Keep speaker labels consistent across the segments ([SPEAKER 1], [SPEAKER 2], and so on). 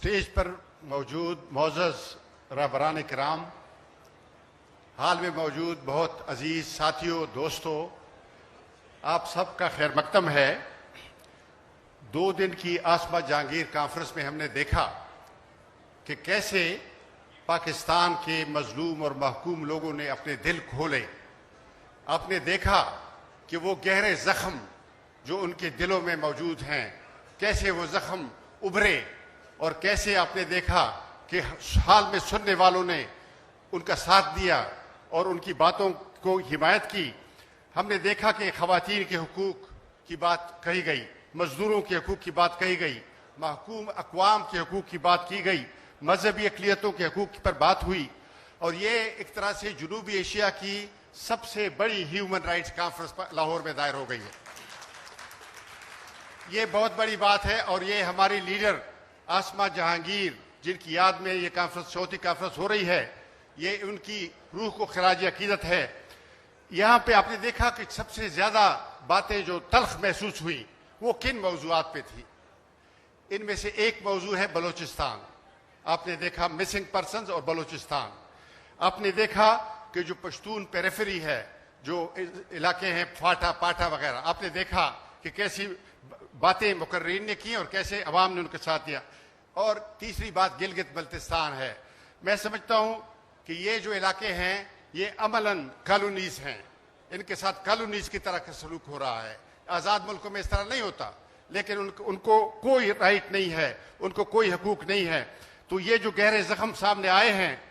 [SPEAKER 1] Stage पर मौजूद मोअज़्ज़ज़ रहबरान किराम, हाल में मौजूद बहुत अजीज साथियों, दोस्तों, आप सबका खैर मकदम है। 2 दिन की आसमा जहांगीर कॉन्फ्रेंस में हमने देखा कि कैसे पाकिस्तान के मजलूम और महकूम लोगों ने अपने दिल खोले। आपने देखा कि वो गहरे जख्म जो उनके दिलों में मौजूद हैं, कैसे वो जख्म उभरे, और कैसे आपने देखा कि हाल में सुनने वालों ने उनका साथ दिया और उनकी बातों को हिमायत की। हमने देखा कि ख़वातीन के हुकूक की बात कही गई, मजदूरों के हकूक की बात कही गई, महकूम अक़वाम के हकूक की बात की गई, मजहबी अक़लियतों के हकूक पर बात हुई। और ये एक तरह से जनूबी एशिया की सबसे बड़ी ह्यूमन राइट्स कॉन्फ्रेंस लाहौर में दायर हो गई है। ये बहुत बड़ी बात है और ये हमारी लीडर आसमा जहांगीर, जिनकी याद में ये कॉन्फ्रेंस, चौथी कॉन्फ्रेंस हो रही है, ये उनकी रूह को खराज अकीदत है। यहाँ पे आपने देखा कि सबसे ज्यादा बातें जो तल्ख महसूस हुई वो किन मौजूआत पे थी। इनमें से एक मौजू है बलोचिस्तान। आपने देखा मिसिंग पर्सन्स और बलोचिस्तान। आपने देखा कि जो पश्तून पेरिफेरी है, जो इलाके हैं फाटा पाटा वगैरह, आपने देखा कि कैसी बातें मुकर्रीन ने की और कैसे अवाम ने उनके साथ दिया। और तीसरी बात गिलगित बल्तिस्तान है। मैं समझता हूं कि ये जो इलाके हैं ये अमलन कॉलोनीज हैं, इनके साथ कॉलोनीज की तरह का सलूक हो रहा है। आज़ाद मुल्कों में इस तरह नहीं होता, लेकिन उनको कोई राइट नहीं है, उनको कोई हकूक नहीं है। तो ये जो गहरे जख्म सामने आए हैं,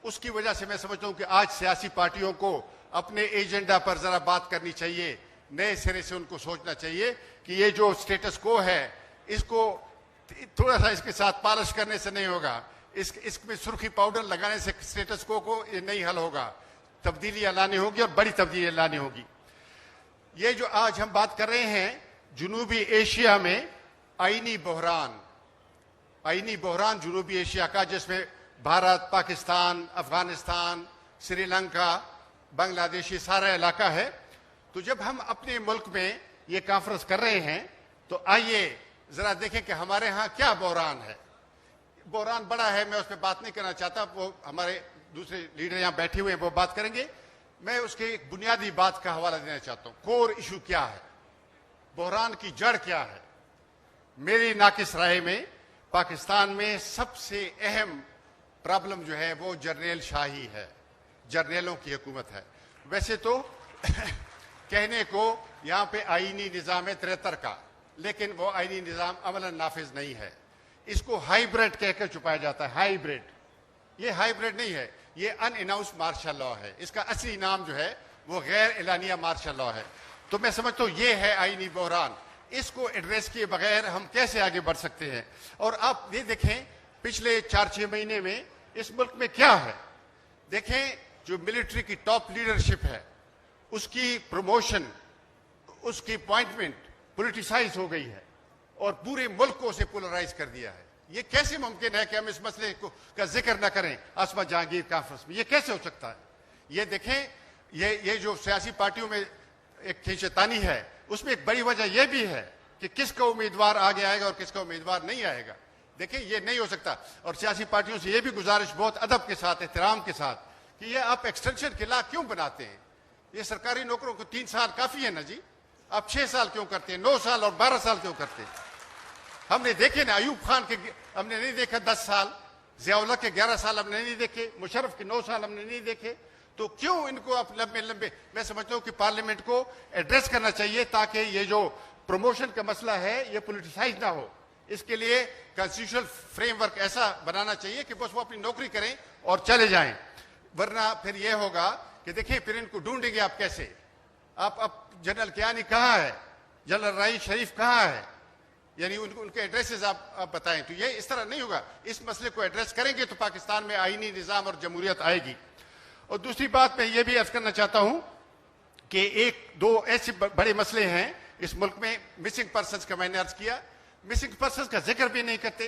[SPEAKER 1] उसकी वजह से मैं समझता हूं कि आज सियासी पार्टियों को अपने एजेंडा पर जरा बात करनी चाहिए, नए सिरे से उनको सोचना चाहिए कि ये जो स्टेटस को है, इसको थोड़ा सा इसके साथ पालिश करने से नहीं होगा, इसमें सुर्खी पाउडर लगाने से स्टेटस को ये नहीं हल होगा। तब्दीलियां लानी होगी और बड़ी तब्दीलियां लानी होगी। ये जो आज हम बात कर रहे हैं जनूबी एशिया में आईनी बहरान जनूबी एशिया का, जिसमें भारत, पाकिस्तान, अफगानिस्तान, श्रीलंका, बांग्लादेश, ये सारा इलाका है। तो जब हम अपने मुल्क में ये कॉन्फ्रेंस कर रहे हैं तो आइए जरा देखें कि हमारे यहाँ क्या बहरान है। बहरान बड़ा है, मैं उस पर बात नहीं करना चाहता, वो हमारे दूसरे लीडर यहाँ बैठे हुए हैं, वो बात करेंगे। मैं उसके एक बुनियादी बात का हवाला देना चाहता हूँ। कोर इशू क्या है, बहरान की जड़ क्या है। मेरी नाकिस राय में पाकिस्तान में सबसे अहम प्रॉब्लम जो है वो जर्नेल शाही है, जर्नेलों की हुकूमत है। वैसे तो कहने को यहाँ पे आईनी निज़ाम है 73 का, लेकिन वो आईनी निज़ाम अमलन नाफिज नहीं है। इसको हाइब्रिड कहकर छुपाया जाता है। हाइब्रिड, ये हाइब्रिड नहीं है, ये अनअनाउंस मार्शल लॉ है। इसका असली नाम जो है वो गैर एलानिया मार्शल लॉ है। तो मैं समझता हूँ ये है आईनी बहरान। इसको एड्रेस किए बगैर हम कैसे आगे बढ़ सकते हैं। और आप ये देखें पिछले 4-6 महीने में इस मुल्क में क्या है। देखें जो मिलिट्री की टॉप लीडरशिप है, उसकी प्रमोशन, उसकी अपॉइंटमेंट पॉलिटिसाइज हो गई है और पूरे मुल्क को उसे पोलराइज कर दिया है। ये कैसे मुमकिन है कि हम इस मसले का जिक्र न करें आसमा जहांगीर कॉन्फ्रेंस में? ये कैसे हो सकता है? ये देखें, ये जो सियासी पार्टियों में एक खींचतानी है, उसमें एक बड़ी वजह यह भी है कि किसका उम्मीदवार आगे आएगा और किसका उम्मीदवार नहीं आएगा। देखिए ये नहीं हो सकता। और सियासी पार्टियों से यह भी गुजारिश बहुत अदब के साथ, एहतराम के साथ, कि ये आप एक्सटेंशन के ला क्यों बनाते हैं? ये सरकारी नौकरों को 3 साल काफी है ना जी, आप 6 साल क्यों करते हैं? 9 साल और 12 साल क्यों करते हैं? हमने देखे ना, अयूब खान के हमने नहीं देखा 10 साल, जियाउल्लाह के 11 साल हमने नहीं देखे, मुशर्रफ के 9 साल हमने नहीं देखे। तो क्यों इनको आप लंबे लंबे? मैं समझता हूं कि पार्लियामेंट को एड्रेस करना चाहिए ताकि ये जो प्रमोशन का मसला है ये पॉलिटिसाइज ना हो। इसके लिए कॉन्स्टिट्यूशनल फ्रेमवर्क ऐसा बनाना चाहिए कि बस वो अपनी नौकरी करें और चले जाएं। वरना फिर यह होगा कि देखिए फिर इनको ढूंढेंगे आप कैसे। आप अब जनरल कियानी कहाँ है, जनरल राई शरीफ कहाँ है, यानी उनके एड्रेसेस आप बताएं। तो ये इस तरह नहीं होगा। इस मसले को एड्रेस करेंगे तो पाकिस्तान में आईनी निज़ाम और जमहूरियत आएगी। और दूसरी बात मैं ये भी अर्ज करना चाहता हूं कि 1-2 ऐसे बड़े मसले हैं इस मुल्क में। मिसिंग पर्सन्स का मैंने अर्ज किया, मिसिंग पर्सन्स का जिक्र भी नहीं करते।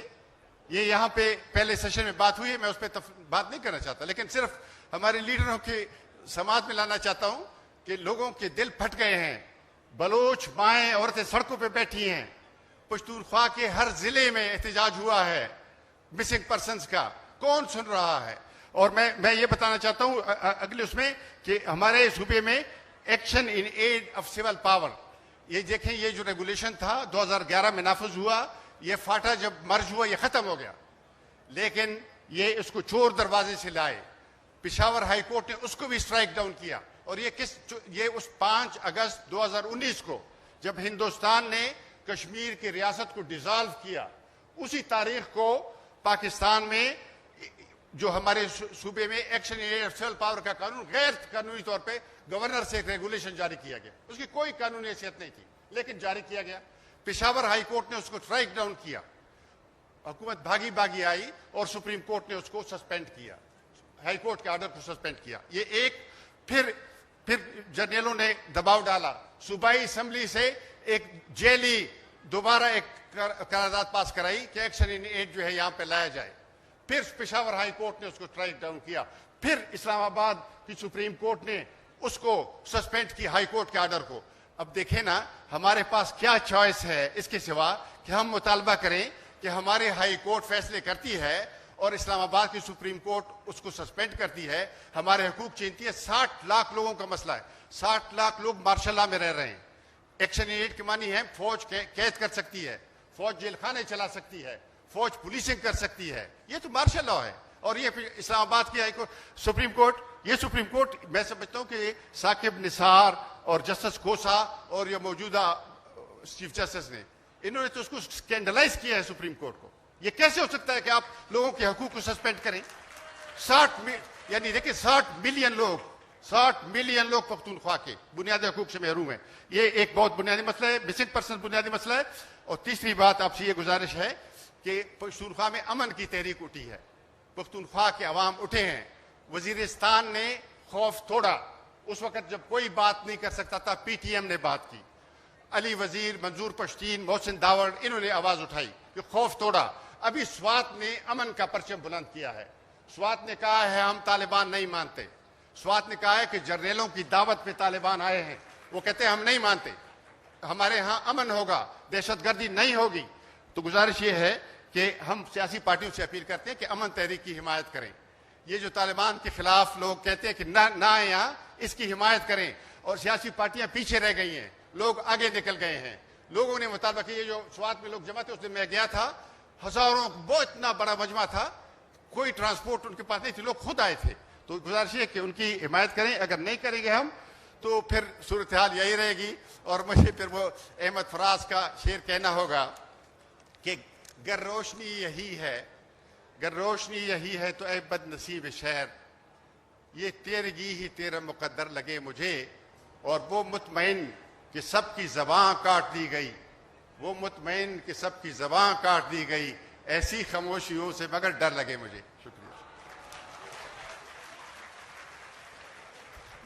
[SPEAKER 1] ये यहाँ पे पहले सेशन में बात हुई है, मैं उस पर बात नहीं करना चाहता, लेकिन सिर्फ हमारे लीडरों के समाज में लाना चाहता हूं कि लोगों के दिल फट गए हैं। बलोच माएँ औरतें सड़कों पर बैठी हैं। पश्तूनख्वा के हर जिले में एहतजाज हुआ है। मिसिंग पर्सन्स का कौन सुन रहा है? और मैं ये बताना चाहता हूं अगले उसमें कि हमारे सूबे में action in aid of civil power, ये देखें, ये जो रेगुलेशन था 2011 में नाफिज हुआ, ये फाटा जब मर्ज हुआ ये खत्म हो गया, लेकिन ये इसको चोर दरवाजे से लाए। पिशावर हाई कोर्ट ने उसको भी स्ट्राइक डाउन किया। और ये उस 5 अगस्त 2019 को जब हिंदुस्तान ने कश्मीर की रियासत को डिसॉल्व किया, उसी तारीख को पाकिस्तान में जो हमारे सूबे में एक्शन इन सिविल पावर का कानून गैर कानूनी तौर पे गवर्नर से एक रेगुलेशन जारी किया गया। उसकी कोई कानूनी हैसियत नहीं थी, लेकिन जारी किया गया। पिशावर हाई कोर्ट ने उसको स्ट्राइक डाउन किया, हुकूमत भागी भागी आई और सुप्रीम कोर्ट ने उसको सस्पेंड किया, हाई कोर्ट के ऑर्डर को सस्पेंड किया। ये एक फिर जर्नलों ने दबाव डाला, सूबाई असेंबली से एक जेली दोबारा एक करारदाद पास कराई कि एक्शन इन एड जो है यहां पे लाया जाए। फिर पेशावर हाई कोर्ट ने उसको स्ट्राइक डाउन किया, फिर इस्लामाबाद की सुप्रीम कोर्ट ने उसको सस्पेंड की हाई कोर्ट के ऑर्डर को। अब देखें ना, हमारे पास क्या चॉइस है इसके सिवा कि हम मुतालबा करें कि हमारे हाई कोर्ट फैसले करती है और इस्लामाबाद की सुप्रीम कोर्ट उसको सस्पेंड करती है, हमारे हकूक छीनती है। 60 लाख लोगों का मसला है, 60 लाख लोग मार्शल लॉ में रह रहे हैं। एक्शन इन एड की मानी है फौज कैद कर सकती है, फौज जेल खाने चला सकती है, फौज पुलिसिंग कर सकती है, ये तो मार्शल लॉ है। और ये इस्लामाबाद की हाई कोर्ट, सुप्रीम कोर्ट, ये सुप्रीम कोर्ट मैं समझता हूं कि साकिब निसार और जस्टिस खोसा और ये मौजूदा चीफ जस्टिस ने, इन्होंने तो उसको स्कैंडलाइज किया है सुप्रीम कोर्ट को। ये कैसे हो सकता है कि आप लोगों के हकूक को सस्पेंड करें? 60 यानी देखिए 60 मिलियन लोग पख्तूनख्वा के बुनियादी हकूक से महरूम है। ये एक बहुत बुनियादी मसला है, मिसिंग पर्सन बुनियादी मसला है। और तीसरी बात आपसे ये गुजारिश है कि पख्तूनख्वा में अमन की तहरीक उठी है, पख्तूनख्वा के अवाम उठे हैं। वजीरिस्तान ने खौफ तोड़ा, उस वक्त जब कोई बात नहीं कर सकता था पीटीएम ने बात की, अली वजीर, मंजूर पश्तीन, मोहसिन दावड़, इन्होंने आवाज उठाई कि खौफ तोड़ा। अभी स्वात ने अमन का परचम बुलंद किया है। स्वात ने कहा है हम तालिबान नहीं मानते। स्वात ने कहा है कि जर्नलों की दावत पे तालिबान आए हैं, वो कहते हैं हम नहीं मानते, हमारे यहाँ अमन होगा, दहशतगर्दी नहीं होगी। तो गुजारिश ये है कि हम सियासी पार्टियों से अपील करते हैं कि अमन तहरीक की हिमायत करें। ये जो तालिबान के खिलाफ लोग कहते हैं कि ना आए यहाँ, इसकी हिमायत करें। और सियासी पार्टियां पीछे रह गई हैं, लोग आगे निकल गए हैं। लोगों ने मुतालबा किया, ये जो स्वात में लोग जमा थे, उस दिन मैं गया था, हजारों, बहुत इतना बड़ा मजमा था, कोई ट्रांसपोर्ट उनके पास नहीं थी, लोग खुद आए थे। तो गुजारिश है कि उनकी हिमायत करें। अगर नहीं करेंगे हम तो फिर सूरत हाल यही रहेगी। और मुझे फिर वो अहमद फराज का शेर कहना होगा कि गर रोशनी यही है, गर रोशनी यही है तो ऐ बदनसीब शहर, ये तेरगी ही तेरा मुकद्दर लगे मुझे। और वो मुतमईन कि सबकी ज़बां काट दी गई, वो मुतमईन कि सबकी ज़बां काट दी गई, ऐसी खामोशियों से मगर डर लगे मुझे। शुक्रिया।